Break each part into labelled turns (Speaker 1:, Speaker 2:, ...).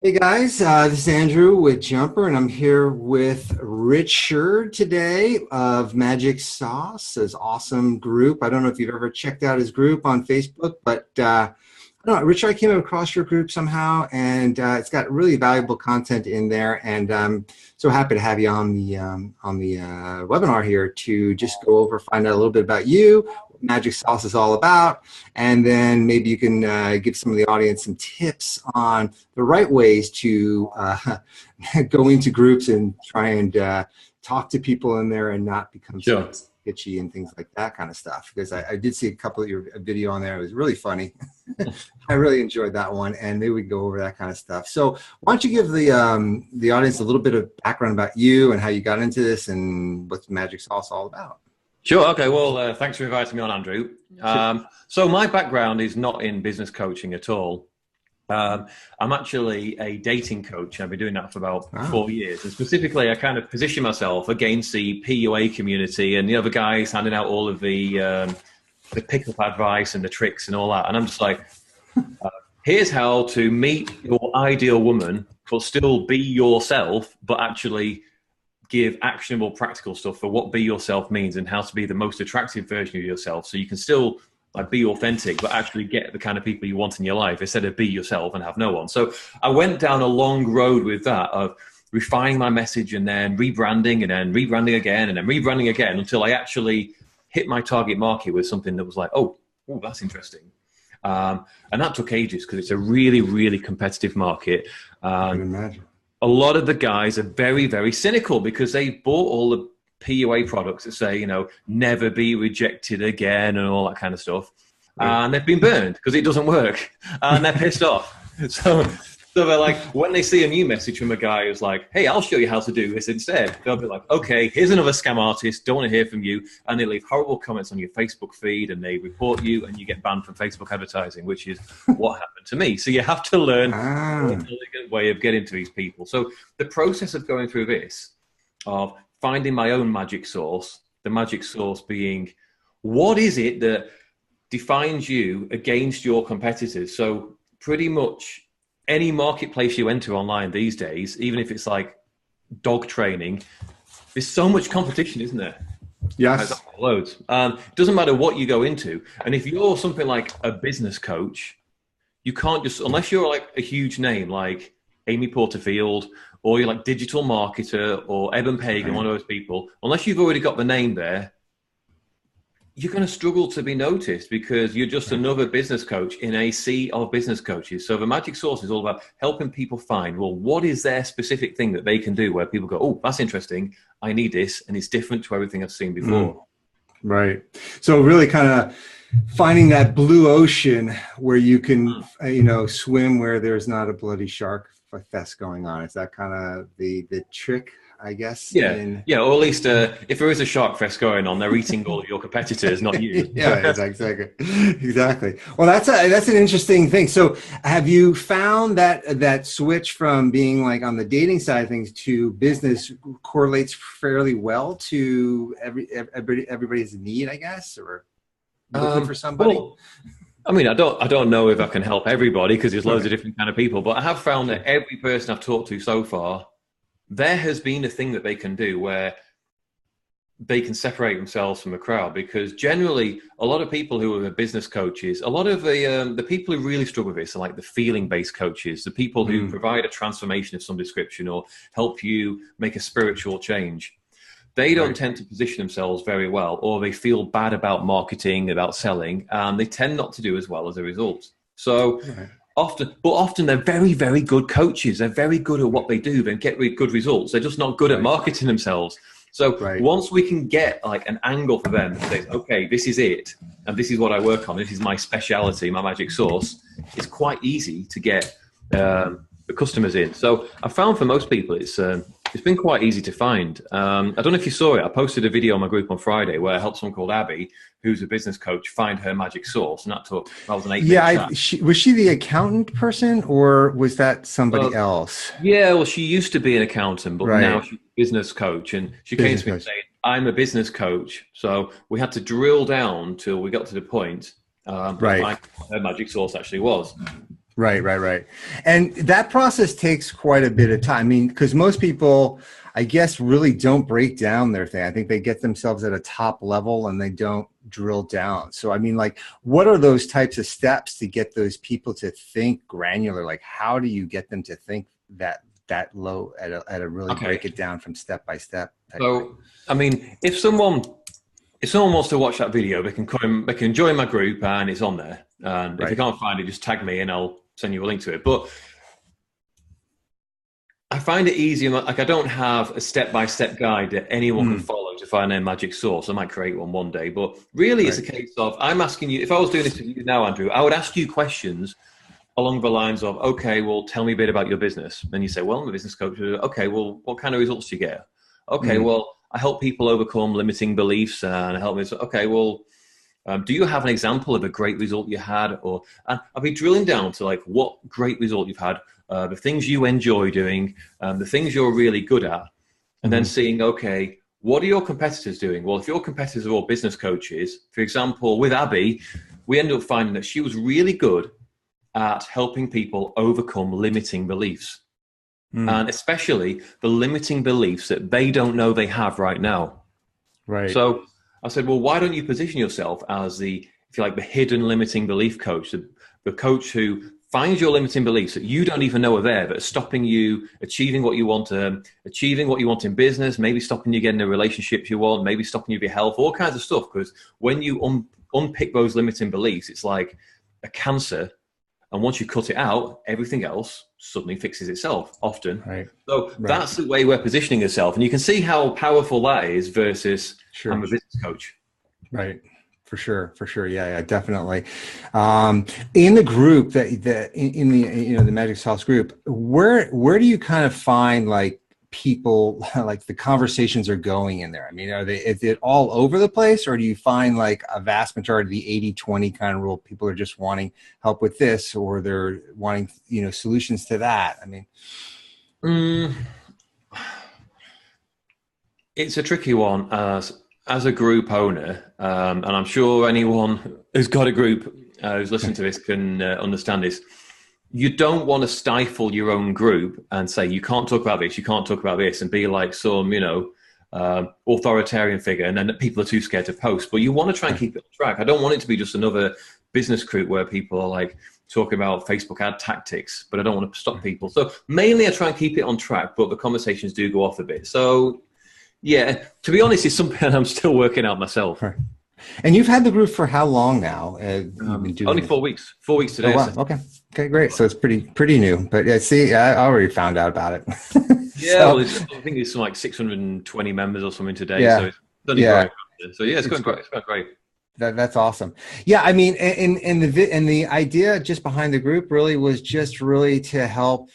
Speaker 1: Hey guys, this is Andrew with Jumper, and I'm here with Richard today of Magic Sauce, his awesome group. I don't know if you've ever checked out his group on Facebook, but I don't know, Richard, I came across your group somehow, and it's got really valuable content in there, and I'm so happy to have you on the webinar here to just go over, find out a little bit about you, what Magic Sauce is all about, and then maybe you can give some of the audience some tips on the right ways to go into groups and try and talk to people in there and not become
Speaker 2: Sure.
Speaker 1: itchy and things like that kind of stuff. Because I did see a couple of your video on there. It was really funny. I really enjoyed that one, and maybe we can go over that kind of stuff. So why don't you give the audience a little bit of background about you and how you got into this and what's Magic Sauce all about?
Speaker 2: Sure. Okay. Well, thanks for inviting me on, Andrew. So my background is not in business coaching at all. I'm actually a dating coach. I've been doing that for about 4 years. And specifically, I kind of position myself against the PUA community and the other guys handing out all of the pickup advice and the tricks and all that. And I'm just like, here's how to meet your ideal woman, but still be yourself, but actually give actionable, practical stuff for what be yourself means and how to be the most attractive version of yourself. So you can still be authentic, but actually get the kind of people you want in your life instead of be yourself and have no one. So I went down a long road with that of refining my message and then rebranding and then rebranding again and then rebranding again until I actually hit my target market with something that was like, oh, that's interesting. And that took ages because it's a really, really competitive market.
Speaker 1: I can imagine.
Speaker 2: A lot of the guys are very, very cynical because they bought all the PUA products that say, you know, never be rejected again and all that kind of stuff. And they've been burned because it doesn't work and they're pissed off. So they're like, when they see a new message from a guy who's like, hey, I'll show you how to do this instead, they'll be like, okay, here's another scam artist, don't want to hear from you. And they leave horrible comments on your Facebook feed and they report you and you get banned from Facebook advertising, which is what happened to me. So you have to learn an elegant way of getting to these people. So the process of going through this, of finding my own magic sauce, the magic sauce being, what is it that defines you against your competitors? So pretty much any marketplace you enter online these days, even if it's like dog training, there's so much competition, isn't there?
Speaker 1: Yes.
Speaker 2: Loads. It doesn't matter what you go into. And if you're something like a business coach, you can't just, unless you're like a huge name like Amy Porterfield, or you're like digital marketer or Eben Pagan, one of those people, unless you've already got the name there, you're going to struggle to be noticed because you're just another business coach in a sea of business coaches. So the magic sauce is all about helping people find, well, what is their specific thing that they can do where people go, oh, that's interesting. I need this. And it's different to everything I've seen before.
Speaker 1: Right. So really kind of finding that blue ocean where you can, swim where there's not a bloody shark fest going on. Is that kind of the trick, I guess?
Speaker 2: Yeah, yeah. Or at least if there is a shark fest going on, they're eating all of your competitors, not you.
Speaker 1: Yeah, exactly. Well, that's an interesting thing. So, have you found that switch from being like on the dating side of things to business correlates fairly well to everybody's need, I guess, or looking for somebody?
Speaker 2: Well, I mean, I don't know if I can help everybody because there's loads of different kind of people, but I have found that every person I've talked to so far, there has been a thing that they can do where they can separate themselves from the crowd. Because generally, a lot of people who are business coaches, a lot of the people who really struggle with this are like the feeling-based coaches, the people who provide a transformation of some description or help you make a spiritual change. They don't tend to position themselves very well, or they feel bad about marketing, about selling, and they tend not to do as well as a result. So often they're very, very good coaches. They're very good at what they do. They get really good results. They're just not good at marketing themselves. So once we can get like an angle for them and say, okay, this is it, and this is what I work on, this is my speciality, my magic sauce, it's quite easy to get the customers in. So I found for most people, it's been quite easy to find. I don't know if you saw it. I posted a video on my group on Friday where I helped someone called Abby, who's a business coach, find her magic sauce. And that was an 8-minute chat.
Speaker 1: Was she the accountant person or was that somebody else?
Speaker 2: Yeah, well, she used to be an accountant, but now she's a business coach. And she came to me saying, I'm a business coach. So we had to drill down till we got to the point. What her magic sauce actually was.
Speaker 1: Right. And that process takes quite a bit of time. I mean, because most people, I guess, really don't break down their thing. I think they get themselves at a top level and they don't drill down. So, I mean, like, what are those types of steps to get those people to think granular? Like, how do you get them to think that low at a really
Speaker 2: Okay.
Speaker 1: break it down from step by step type thing?
Speaker 2: So, I mean, if someone wants to watch that video, they can join my group and it's on there. And if they
Speaker 1: Right.
Speaker 2: can't find it, just tag me and I'll send you a link to it. But I find it easier. Like I don't have a step-by-step guide that anyone can
Speaker 1: Mm,
Speaker 2: follow to find their magic sauce. I might create one day, but really it's a
Speaker 1: right.
Speaker 2: case of I'm asking you, if I was doing this with you now, Andrew, I would ask you questions along the lines of, okay, well, tell me a bit about your business. Then you say, well, I'm a business coach. Okay, well, what kind of results do you get? Okay,
Speaker 1: Mm,
Speaker 2: well, I help people overcome limiting beliefs and I help them. Okay, well, do you have an example of a great result you had? Or and I'll be drilling down to like what great result you've had, the things you enjoy doing, the things you're really good at, and then
Speaker 1: mhm,
Speaker 2: seeing, okay, what are your competitors doing? Well, if your competitors are all business coaches, for example, with Abby, we ended up finding that she was really good at helping people overcome limiting beliefs,
Speaker 1: mm,
Speaker 2: and especially the limiting beliefs that they don't know they have right now.
Speaker 1: right.
Speaker 2: So I said, well, why don't you position yourself as the, if you like, the hidden limiting belief coach, the coach who finds your limiting beliefs that you don't even know are there, that are stopping you achieving what you want, achieving what you want in business, maybe stopping you getting the relationships you want, maybe stopping you with your health, all kinds of stuff. Because when you unpick those limiting beliefs, it's like a cancer. And once you cut it out, everything else suddenly fixes itself often.
Speaker 1: Right.
Speaker 2: So
Speaker 1: Right.
Speaker 2: that's the way we're positioning ourselves. And you can see how powerful that is versus I'm
Speaker 1: Sure.
Speaker 2: a business coach.
Speaker 1: Right. For sure. For sure. Yeah, definitely. In the group that in the, the Magic Sauce group, where do you kind of find like people like the conversations are going in there? I mean, is it all over the place, or do you find like a vast majority of the 80-20 kind of rule, people are just wanting help with this, or they're wanting, solutions to that? I mean,
Speaker 2: Mm, it's a tricky one as a group owner, and I'm sure anyone who's got a group who's listening to this can understand this. You don't want to stifle your own group and say you can't talk about this, you can't talk about this, and be like some authoritarian figure, and then people are too scared to post. But you want to try and keep it on track. I don't want it to be just another business group where people are like talking about Facebook ad tactics, but I don't want to stop people. So mainly I try and keep it on track, but the conversations do go off a bit. So yeah, to be honest, it's something I'm still working out myself.
Speaker 1: right. And you've had the group for how long now? You've been doing
Speaker 2: Only
Speaker 1: it.
Speaker 2: 4 weeks. 4 weeks
Speaker 1: Oh
Speaker 2: today.
Speaker 1: wow. Okay. Okay. Great. So it's pretty new. But yeah, see, I already found out about it.
Speaker 2: Yeah, well,
Speaker 1: So
Speaker 2: I think it's some like 620 members or something today, so
Speaker 1: yeah,
Speaker 2: it's only
Speaker 1: yeah,
Speaker 2: growing. So yeah, it's
Speaker 1: it's
Speaker 2: going great. It's going great.
Speaker 1: that's awesome. Yeah, I mean, and the idea just behind the group really was just really to help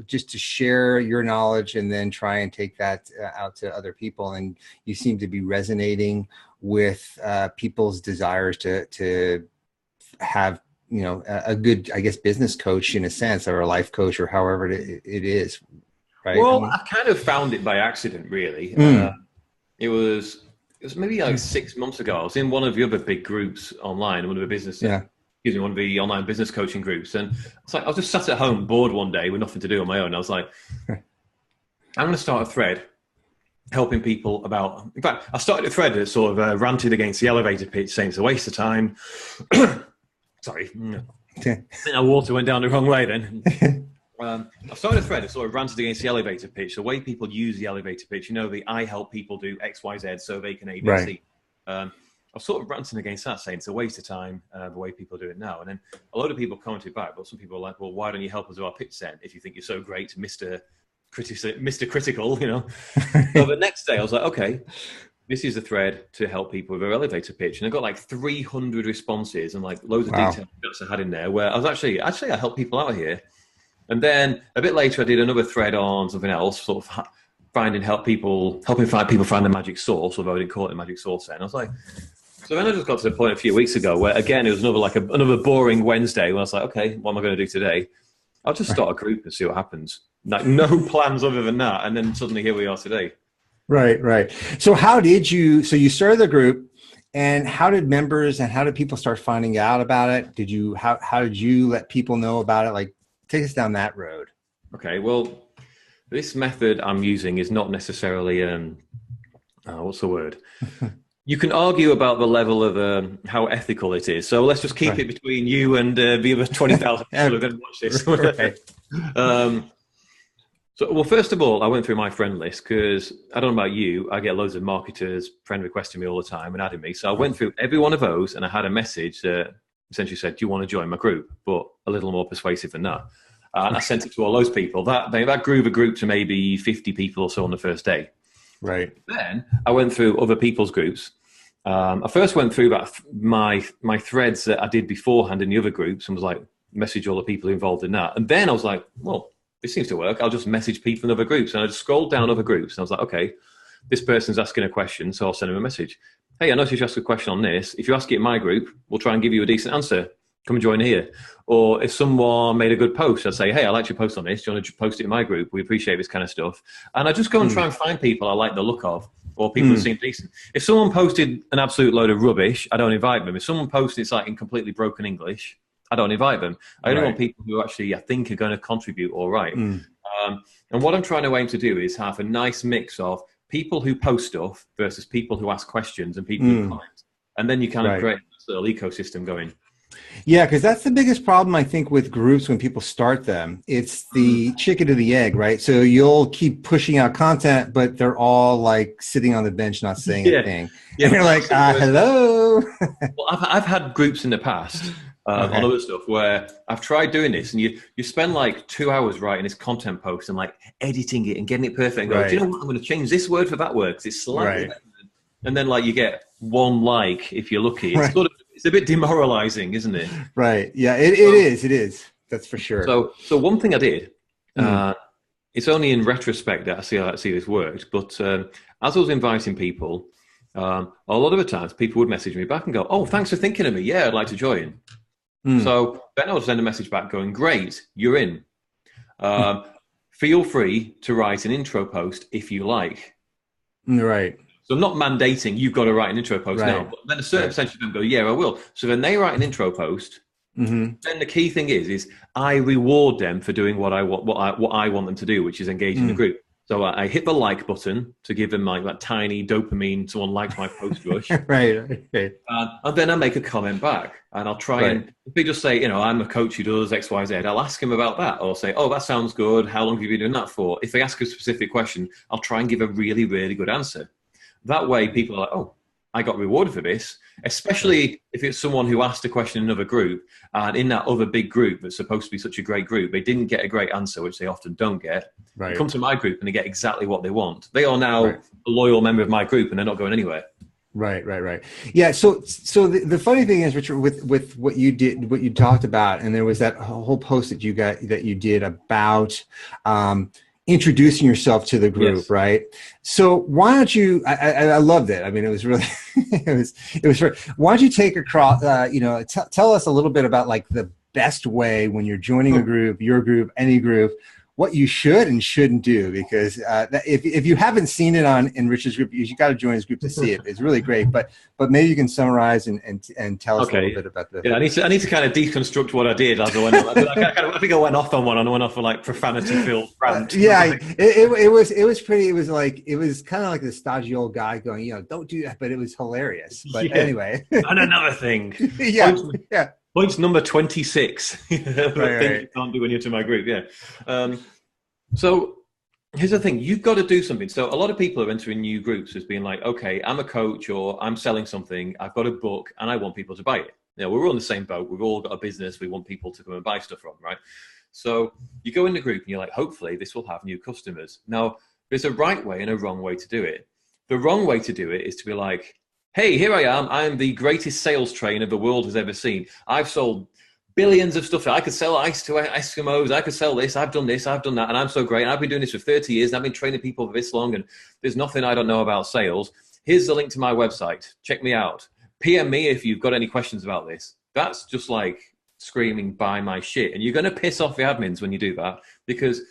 Speaker 1: just to share your knowledge and then try and take that out to other people. And you seem to be resonating with people's desires to have a good, I guess, business coach in a sense, or a life coach, or however it is, right? I
Speaker 2: Well,
Speaker 1: mean,
Speaker 2: I kind of found it by accident, really.
Speaker 1: mm,
Speaker 2: It was maybe like 6 months ago. I was in one of the other big groups online,
Speaker 1: yeah,
Speaker 2: one of the online business coaching groups, and it's like I was just sat at home, bored one day with nothing to do on my own. I was like, I'm going to start a thread helping people about. In fact, I started a thread that sort of ranted against the elevator pitch, saying it's a waste of time. Sorry, I think our water went down the wrong way then. I started a thread that sort of ranted against the elevator pitch, the way people use the elevator pitch. The I help people do X, Y, Z so they can A, B,
Speaker 1: right,
Speaker 2: C. I was sort of ranting against that, saying it's a waste of time, the way people do it now. And then a lot of people commented back, but some people were like, well, why don't you help us with our pitch set if you think you're so great, Mr. Critical, So the next day I was like, okay, this is a thread to help people with their elevator pitch. And I got like 300 responses and like loads of
Speaker 1: wow,
Speaker 2: details I had in there where I was actually I help people out here. And then a bit later, I did another thread on something else, sort of helping people find the magic sauce, although I didn't call it the magic sauce then. I was like, so then I just got to the point a few weeks ago where, again, it was another boring Wednesday where I was like, okay, what am I going to do today? I'll just start a group and see what happens. Like, no plans other than that. And then suddenly here we are today.
Speaker 1: right. So so you started the group, And how did members and how did people start finding out about it? How did you let people know about it? Like, take us down that road.
Speaker 2: Okay, well, this method I'm using is not necessarily, what's the word? You can argue about the level of how ethical it is. So let's just keep it between you and the other 20,000 people who are going to watch this. Right. Well, first of all, I went through my friend list because I don't know about you. I get loads of marketers friend requesting me all the time and adding me. So I went through every one of those and I had a message that essentially said, do you want to join my group? But a little more persuasive than that. And I sent it to all those people. That grew the group to maybe 50 people or so on the first day.
Speaker 1: Right.
Speaker 2: Then I went through other people's groups. I first went through my threads that I did beforehand in the other groups and was like, message all the people involved in that. And then I was like, well, this seems to work. I'll just message people in other groups. And I just scrolled down other groups. And I was like, okay, this person's asking a question, so I'll send them a message. Hey, I noticed you asked a question on this. If you ask it in my group, we'll try and give you a decent answer. Come and join here. Or if someone made a good post, I'd say, hey, I like your post on this. Do you want to post it in my group? We appreciate this kind of stuff. And I just go and try and find people I like the look of, or people that seem decent. If someone posted an absolute load of rubbish, I don't invite them. If someone posted it's like in completely broken English, I don't invite them. I only want people who actually I think are going to contribute all right. And what I'm trying to aim to do is have a nice mix of people who post stuff versus people who ask questions and people who comment. And then you kind of create this little ecosystem going.
Speaker 1: Yeah, because that's the biggest problem, I think, with groups when people start them. It's the chicken or the egg, right? So you'll keep pushing out content, but they're all like sitting on the bench, not saying anything. Yeah, and you're like, hello.
Speaker 2: Well, I've had groups in the past on other stuff where I've tried doing this, and you spend like 2 hours writing this content post and like editing it and getting it perfect. And go, do you know what? I'm going to change this word for that word because it's slightly better. And then like you get one like if you're lucky. It's sort of, it's a bit demoralizing, isn't it?
Speaker 1: Right. Yeah, it is. That's for sure.
Speaker 2: So one thing I did, it's only in retrospect that I see this worked, but as I was inviting people, a lot of the times people would message me back and go, oh, thanks for thinking of me. Yeah, I'd like to join. So then I would send a message back going, great, you're in. Feel free to write an intro post if you like.
Speaker 1: Right.
Speaker 2: So I'm not mandating you've got to write an intro post now, but then a certain percentage of them go, yeah, I will. So then they write an intro post. Then the key thing is I reward them for doing what I want them to do, which is engage in the group. So I hit the like button to give them like that tiny dopamine, someone liked my post rush.
Speaker 1: Right.
Speaker 2: And then I make a comment back and I'll try and, if they just say, I'm a coach who does X, Y, Z, I'll ask them about that. Or say, oh, that sounds good. How long have you been doing that for? If they ask a specific question, I'll try and give a really, really good answer. That way people are like, oh, I got rewarded for this, especially if it's someone who asked a question in another group, and in that other big group that's supposed to be such a great group, they didn't get a great answer, which they often don't get. They come to my group and they get exactly what they want. They are now a loyal member of my group and they're not going anywhere.
Speaker 1: Right. Yeah. So the funny thing is, Richard, with what you did, what you talked about, and there was that whole post that you did about introducing yourself to the group, right? So why don't you? I loved it. I mean, it was really, it was. Why don't you take across? Tell us a little bit about like the best way when you're joining a group, your group, any group, what you should and shouldn't do, because if you haven't seen it in Richard's group, you got to join his group to see it. It's really great, but maybe you can summarize and tell us a little bit about the.
Speaker 2: Yeah, I need to kind of deconstruct what I did as I went on. I think I went off on one, and I went off for like profanity-filled rant.
Speaker 1: It was pretty. It was kind of like the stodgy old guy going, don't do that, but it was hilarious. But anyway,
Speaker 2: and another thing, Point number 26. Thing you can't do when you're to my group. So here's the thing. You've got to do something. So a lot of people are entering new groups as being like, okay, I'm a coach or I'm selling something. I've got a book and I want people to buy it. We're all in the same boat. We've all got a business. We want people to come and buy stuff from, right? So you go in the group and you're like, hopefully this will have new customers. Now, there's a right way and a wrong way to do it. The wrong way to do it is to be like, hey, here I am. I'm the greatest sales trainer the world has ever seen. I've sold billions of stuff. I could sell ice to Eskimos. I could sell this. I've done this. I've done that. And I'm so great. And I've been doing this for 30 years. And I've been training people for this long. And there's nothing I don't know about sales. Here's the link to my website. Check me out. PM me if you've got any questions about this. That's just like screaming, buy my shit. And you're going to piss off the admins when you do that, because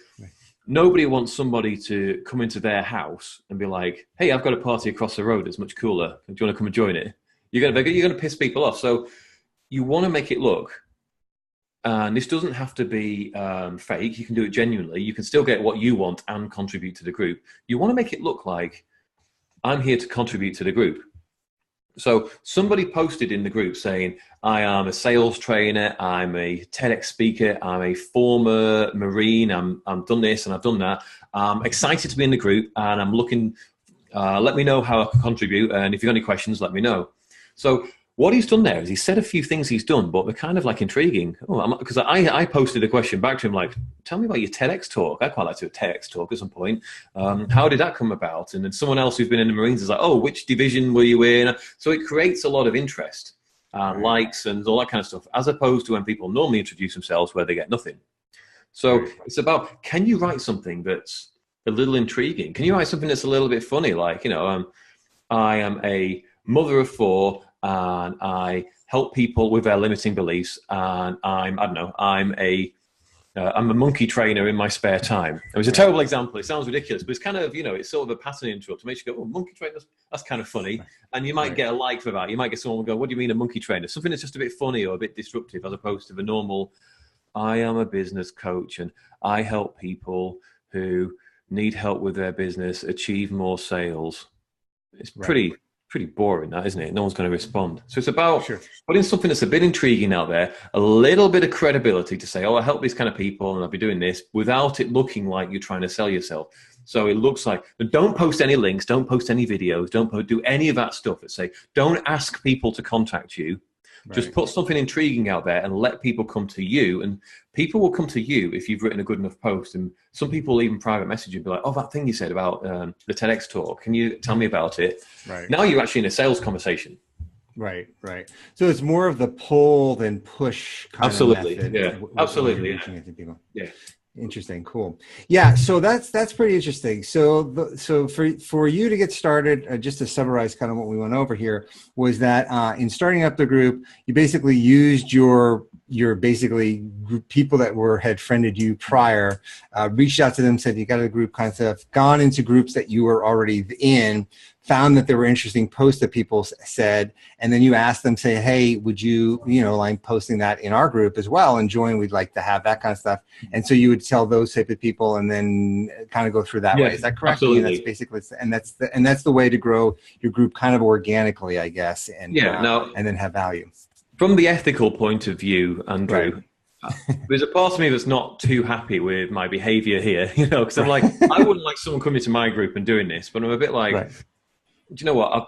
Speaker 2: nobody wants somebody to come into their house and be like, hey, I've got a party across the road that's much cooler. Do you want to come and join it? You're going to piss people off. So you want to make it look, and this doesn't have to be fake. You can do it genuinely. You can still get what you want and contribute to the group. You want to make it look like I'm here to contribute to the group. So somebody posted in the group saying, I am a sales trainer, I'm a TEDx speaker, I'm a former Marine, I'm done this and I've done that. I'm excited to be in the group and I'm looking, let me know how I can contribute. And if you've got any questions, let me know. So what he's done there is he said a few things he's done, but they're kind of like intriguing. Because I posted a question back to him like, tell me about your TEDx talk. I'd quite like to do a TEDx talk at some point. How did that come about? And then someone else who's been in the Marines is like, oh, which division were you in? So it creates a lot of interest, likes and all that kind of stuff, as opposed to when people normally introduce themselves where they get nothing. So it's about, can you write something that's a little intriguing? Can you write something that's a little bit funny? Like, I am a mother of 4, and I help people with their limiting beliefs, and I'm a monkey trainer in my spare time. It was a terrible example. It sounds ridiculous, but it's kind of, it's sort of a pattern interrupt to make you go, oh, monkey trainer, that's kind of funny. And you might get a like for that. You might get someone go, what do you mean a monkey trainer? Something that's just a bit funny or a bit disruptive, as opposed to the normal, I am a business coach and I help people who need help with their business achieve more sales. It's pretty boring, that, isn't it? No one's going to respond. So it's about putting something that's a bit intriguing out there, a little bit of credibility to say, oh, I help these kind of people and I'll be doing this, without it looking like you're trying to sell yourself. So it looks like, don't post any links, don't post any videos, don't do any of that stuff. That say, don't ask people to contact you. Just put something intriguing out there and let people come to you. And people will come to you if you've written a good enough post. And some people will even private message you and be like, oh, that thing you said about the TEDx talk, can you tell me about it? Now you're actually in a sales conversation.
Speaker 1: Right. So it's more of the pull than push kind of method.
Speaker 2: Absolutely. Yeah.
Speaker 1: Interesting. Cool. Yeah. So that's pretty interesting. So for you to get started, just to summarize kind of what we went over here, was that in starting up the group, you basically used your basically group people that had friended you prior, reached out to them, said you got a group concept, gone into groups that you were already in, found that there were interesting posts that people said, and then you asked them, say, hey, would you, like posting that in our group as well and join? We'd like to have that kind of stuff. And so you would tell those type of people and then kind of go through that way. Is that correct?
Speaker 2: Absolutely.
Speaker 1: I mean, that's basically, and that's the way to grow your group kind of organically, I guess, and then have value.
Speaker 2: From the ethical point of view, Andrew, there's a part of me that's not too happy with my behavior here, because I'm like, I wouldn't like someone coming to my group and doing this, but I'm a bit like, do you know what?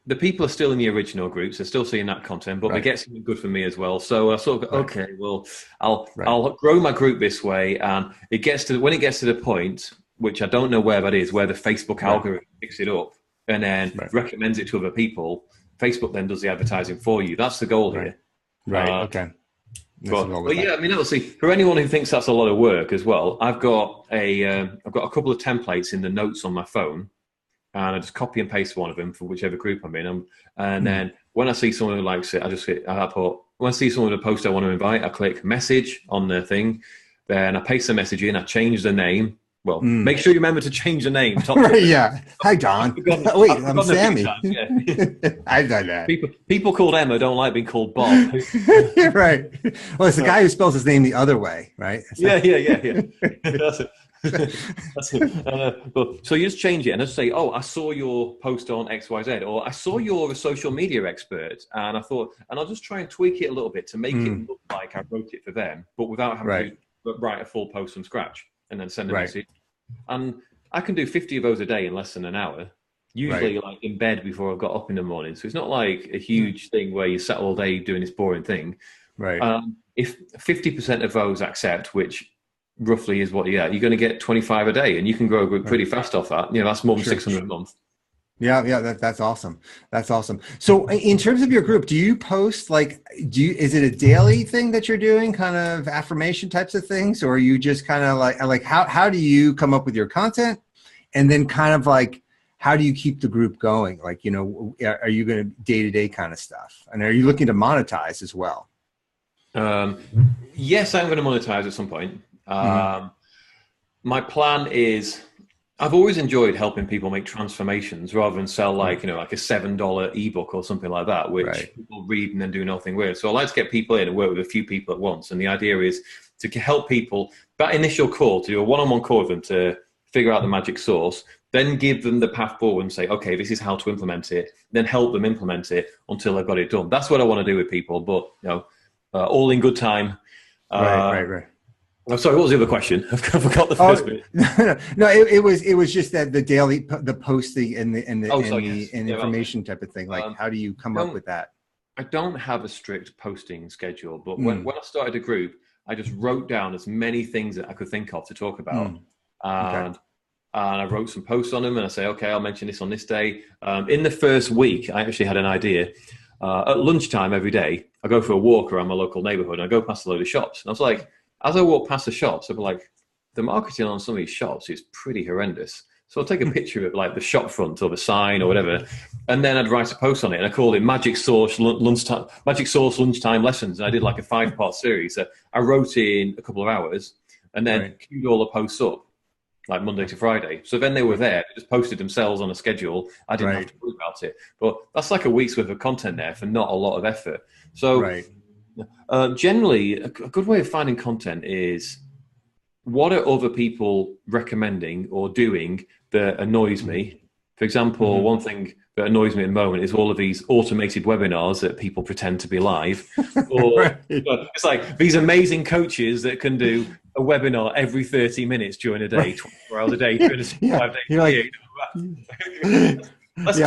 Speaker 2: The people are still in the original groups. They're still seeing that content, but they get something good for me as well. So I sort of go, okay, well, I'll grow my group this way. And when it gets to the point, which I don't know where that is, where the Facebook algorithm picks it up and then recommends it to other people. Facebook then does the advertising for you. That's the goal here.
Speaker 1: Okay.
Speaker 2: But yeah, I mean, obviously, for anyone who thinks that's a lot of work as well, I've got a couple of templates in the notes on my phone. And I just copy and paste one of them for whichever group I'm in. And then when I see someone who likes it, when I see someone with a post I want to invite, I click message on the thing. Then I paste the message in, I change the name. Well, make sure you remember to change the name.
Speaker 1: Hi, Don. Wait, I'm Sammy. I've done that.
Speaker 2: People called Emma don't like being called Bob.
Speaker 1: Right. Well, it's the guy who spells his name the other way, right?
Speaker 2: Yeah. That's it. That's it. So you just change it and just say, oh, I saw your post on XYZ, or I saw you're a social media expert, and I thought, and I'll just try and tweak it a little bit to make it look like I wrote it for them, but without having to write a full post from scratch and then send a message. And I can do 50 of those a day in less than an hour, usually like in bed before I've got up in the morning. So it's not like a huge thing where you sat all day doing this boring thing. If 50% of those accept, which roughly is what you're going to get 25 a day, and you can grow a group pretty fast off that. That's more than 600 a month.
Speaker 1: That's awesome. That's awesome. So in terms of your group, do you post is it a daily thing that you're doing, kind of affirmation types of things, or are you just kind of like how do you come up with your content, and then kind of like how do you keep the group going? Are you going to day-to-day kind of stuff, and are you looking to monetize as well?
Speaker 2: Yes, I'm going to monetize at some point. My plan is I've always enjoyed helping people make transformations rather than sell like, like a $7 ebook or something like that, which people read and then do nothing with. So I like to get people in and work with a few people at once. And the idea is to help people, that initial call, to do a one-on-one call with them to figure out the magic sauce, then give them the path forward and say, okay, this is how to implement it, then help them implement it until they've got it done. That's what I want to do with people, but, all in good time.
Speaker 1: Right.
Speaker 2: I'm sorry, what was the other question? I forgot the first bit.
Speaker 1: No, it was just that the posting and the information type of thing. Like, how do you come up with that?
Speaker 2: I don't have a strict posting schedule, but when I started a group, I just wrote down as many things that I could think of to talk about. And I wrote some posts on them, and I say, okay, I'll mention this on this day. In the first week, I actually had an idea. At lunchtime every day, I go for a walk around my local neighborhood, and I go past a load of shops. And I was like, as I walk past the shops, I'd be like, the marketing on some of these shops is pretty horrendous. So I'll take a picture of like the shop front or the sign or whatever, and then I'd write a post on it. And I called it Magic Sauce Lunchtime Lessons. And I did like a 5-part series. So I wrote in a couple of hours and then queued all the posts up, like Monday to Friday. So then they were there, they just posted themselves on a schedule. I didn't have to worry about it. But that's like a week's worth of content there for not a lot of effort. So generally, a good way of finding content is, what are other people recommending or doing that annoys me? For example, one thing that annoys me at the moment is all of these automated webinars that people pretend to be live. Or it's like these amazing coaches that can do a webinar every 30 minutes during a day, 24 hours a day, 365 days a year. Let's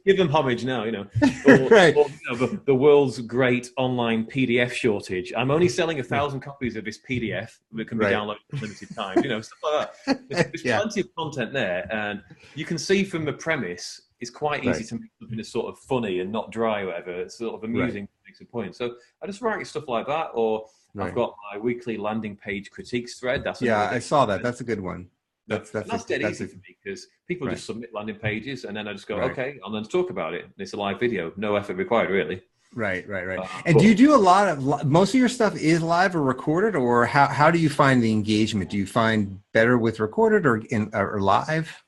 Speaker 2: give them homage now, or the world's great online PDF shortage. I'm only selling 1,000 copies of this PDF that can be downloaded for limited time, stuff like that. There's plenty of content there, and you can see from the premise, it's quite easy to make something that's sort of funny and not dry or whatever. It's sort of amusing, makes a point. So I just write stuff like that, or I've got my weekly landing page critiques thread.
Speaker 1: I saw that. That's a good one.
Speaker 2: That's dead easy for me, because people just submit landing pages, and then I just go, okay, I'll then talk about it. It's a live video, no effort required, really.
Speaker 1: Right. And do you do a lot of, most of your stuff is live or recorded, or how do you find the engagement? Do you find better with recorded or live?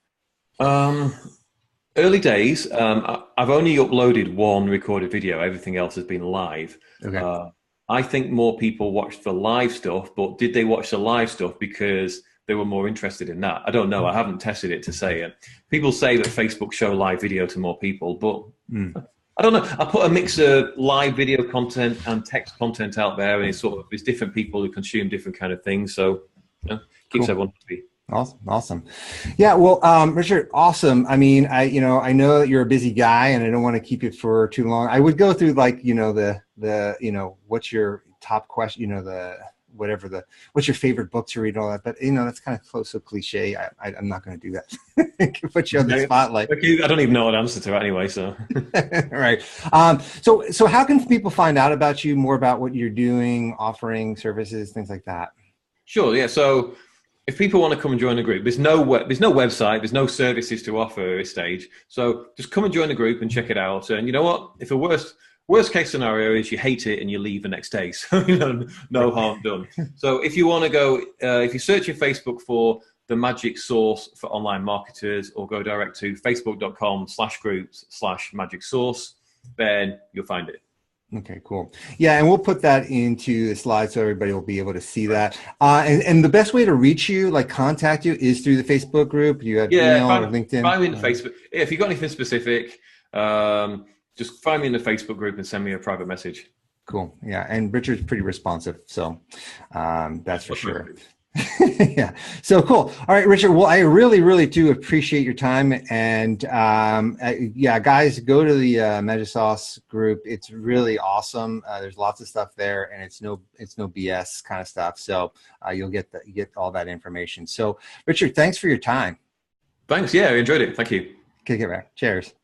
Speaker 2: Early days, I've only uploaded one recorded video. Everything else has been live. Okay. I think more people watched the live stuff, but did they watch the live stuff because they were more interested in that? I don't know. I haven't tested it to say it. People say that Facebook show live video to more people, but I don't know. I put a mix of live video content and text content out there, and there's different people who consume different kind of things. So keeps everyone happy.
Speaker 1: Awesome. Yeah. Well, Richard, awesome. I mean, I know that you're a busy guy, and I don't want to keep you for too long. I would go through like, what's your top question, what's your favorite book to read and all that, but that's kind of so cliche. I'm not going to do that. Put you on the spotlight.
Speaker 2: I don't even know what answer to it anyway. So,
Speaker 1: right. So how can people find out about you, more about what you're doing, offering services, things like that? Sure.
Speaker 2: Yeah. So if people want to come and join the group, there's no website, there's no services to offer at this stage. So just come and join the group and check it out. And you know what? If the worst case scenario is you hate it and you leave the next day, so no harm done. So if you want to go, if you search your Facebook for the Magic Sauce for online marketers, or go direct to facebook.com/groups/magic sauce, then you'll find it.
Speaker 1: Okay, cool. Yeah, and we'll put that into the slide so everybody will be able to see that. And the best way to reach you, like contact you, is through the Facebook group. You have email or LinkedIn?
Speaker 2: Find me in the Facebook. If you've got anything specific, just find me in the Facebook group and send me a private message.
Speaker 1: Cool. Yeah, and Richard's pretty responsive, so that's for sure. Yeah. So cool. All right, Richard. Well, I really, really do appreciate your time. And guys, go to the Magic Sauce group. It's really awesome. There's lots of stuff there, and it's no BS kind of stuff. So you'll get all that information. So, Richard, thanks for your time.
Speaker 2: Thanks. Yeah, I enjoyed it. Thank you.
Speaker 1: Okay, get back. Cheers.